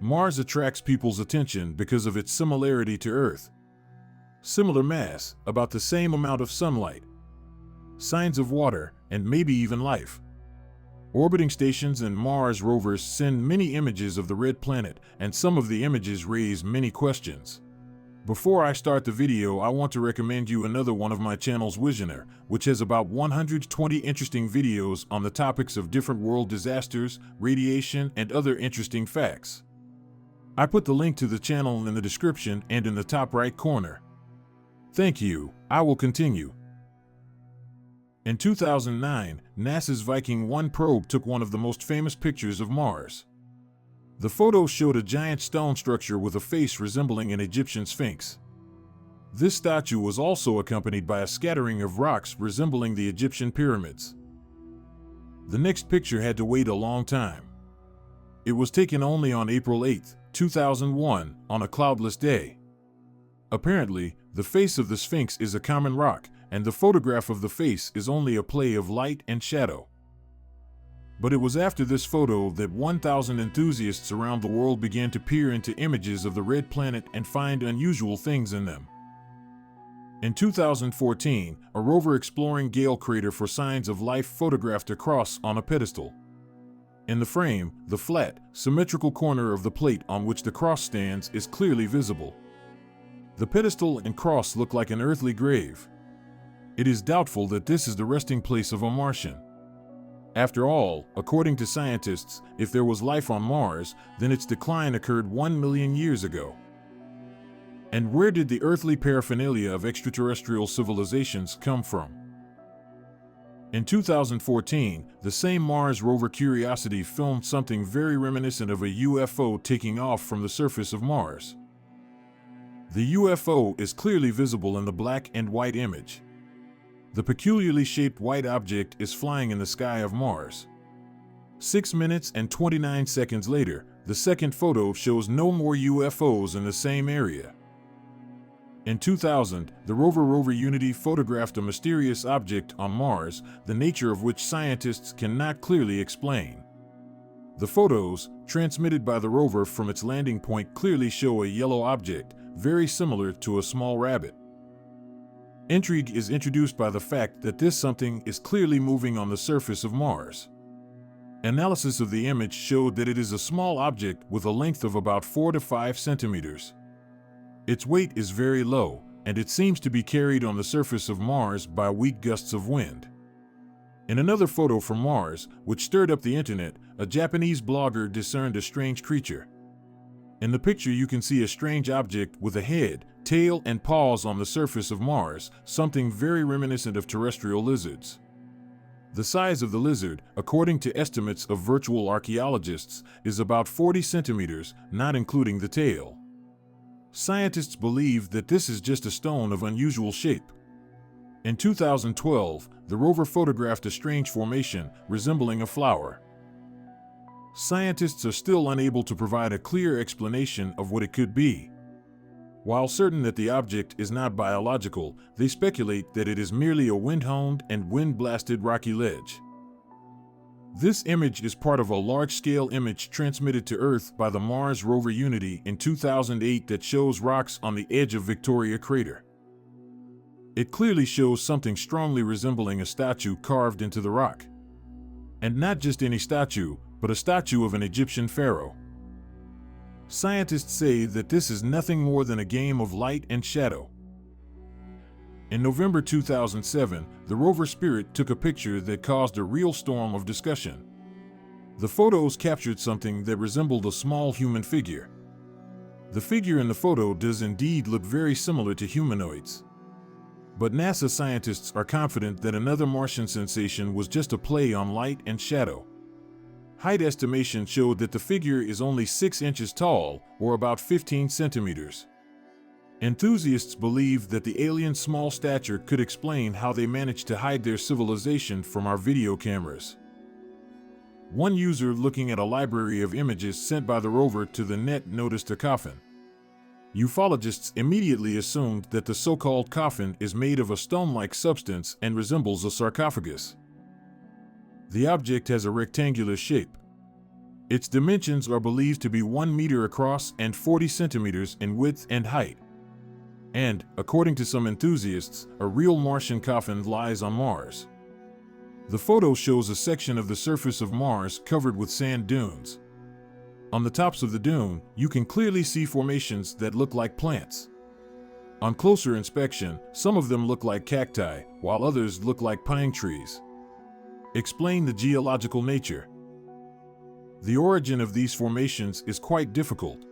Mars attracts people's attention because of its similarity to Earth. Similar mass, about the same amount of sunlight, signs of water, and maybe even life. Orbiting stations and Mars rovers send many images of the red planet, and some of the images raise many questions. Before I start the video, I want to recommend you another one of my channel's Visionaire, which has about 120 interesting videos on the topics of different world disasters, radiation, and other interesting facts. I put the link to the channel in the description and in the top right corner. Thank you. I will continue. In 2009, NASA's Viking 1 probe took one of the most famous pictures of Mars. The photo showed a giant stone structure with a face resembling an Egyptian sphinx. This statue was also accompanied by a scattering of rocks resembling the Egyptian pyramids. The next picture had to wait a long time. It was taken only on April 8, 2001, on a cloudless day. Apparently, the face of the Sphinx is a common rock, and the photograph of the face is only a play of light and shadow. But it was after this photo that 1,000 enthusiasts around the world began to peer into images of the red planet and find unusual things in them. In 2014, a rover exploring Gale crater for signs of life photographed a cross on a pedestal. In the frame, the flat, symmetrical corner of the plate on which the cross stands is clearly visible. The pedestal and cross look like an earthly grave. It is doubtful that this is the resting place of a Martian. After all, according to scientists, if there was life on Mars, then its decline occurred 1 million years ago. And where did the earthly paraphernalia of extraterrestrial civilizations come from? In 2014, the same Mars rover Curiosity filmed something very reminiscent of a UFO taking off from the surface of Mars. The UFO is clearly visible in the black and white image. The peculiarly shaped white object is flying in the sky of Mars. 6 minutes and 29 seconds later, the second photo shows no more UFOs in the same area. In 2000, the rover Unity photographed a mysterious object on Mars, the nature of which scientists cannot clearly explain. The photos, transmitted by the rover from its landing point, clearly show a yellow object, very similar to a small rabbit. Intrigue is introduced by the fact that this something is clearly moving on the surface of Mars. Analysis of the image showed that it is a small object with a length of about 4 to 5 centimeters. Its weight is very low, and it seems to be carried on the surface of Mars by weak gusts of wind. In another photo from Mars, which stirred up the internet, a Japanese blogger discerned a strange creature. In the picture you can see a strange object with a head, tail, and paws on the surface of Mars, something very reminiscent of terrestrial lizards. The size of the lizard, according to estimates of virtual archaeologists, is about 40 centimeters, not including the tail. Scientists believe that this is just a stone of unusual shape. In 2012, the rover photographed a strange formation resembling a flower. Scientists are still unable to provide a clear explanation of what it could be. While certain that the object is not biological, they speculate that it is merely a wind-honed and wind-blasted rocky ledge. This image is part of a large-scale image transmitted to Earth by the Mars rover Unity in 2008 that shows rocks on the edge of Victoria Crater. It clearly shows something strongly resembling a statue carved into the rock. And not just any statue, but a statue of an Egyptian pharaoh. Scientists say that this is nothing more than a game of light and shadow. In November 2007, the rover Spirit took a picture that caused a real storm of discussion. The photos captured something that resembled a small human figure. The figure in the photo does indeed look very similar to humanoids. But NASA scientists are confident that another Martian sensation was just a play on light and shadow. Height estimation showed that the figure is only 6 inches tall, or about 15 centimeters. Enthusiasts believe that the alien's small stature could explain how they managed to hide their civilization from our video cameras. One user looking at a library of images sent by the rover to the net noticed a coffin. Ufologists immediately assumed that the so-called coffin is made of a stone-like substance and resembles a sarcophagus. The object has a rectangular shape. Its dimensions are believed to be 1 meter across and 40 centimeters in width and height. And, according to some enthusiasts, a real Martian coffin lies on Mars. The photo shows a section of the surface of Mars covered with sand dunes. On the tops of the dune, you can clearly see formations that look like plants. On closer inspection, some of them look like cacti, while others look like pine trees. Explain the geological nature. The origin of these formations is quite difficult.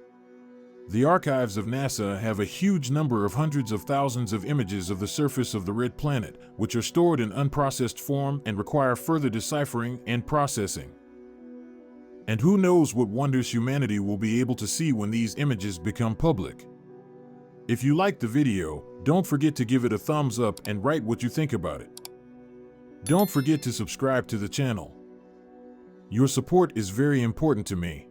The archives of NASA have a huge number of hundreds of thousands of images of the surface of the red planet, which are stored in unprocessed form and require further deciphering and processing. And who knows what wonders humanity will be able to see when these images become public. If you liked the video, don't forget to give it a thumbs up and write what you think about it. Don't forget to subscribe to the channel. Your support is very important to me.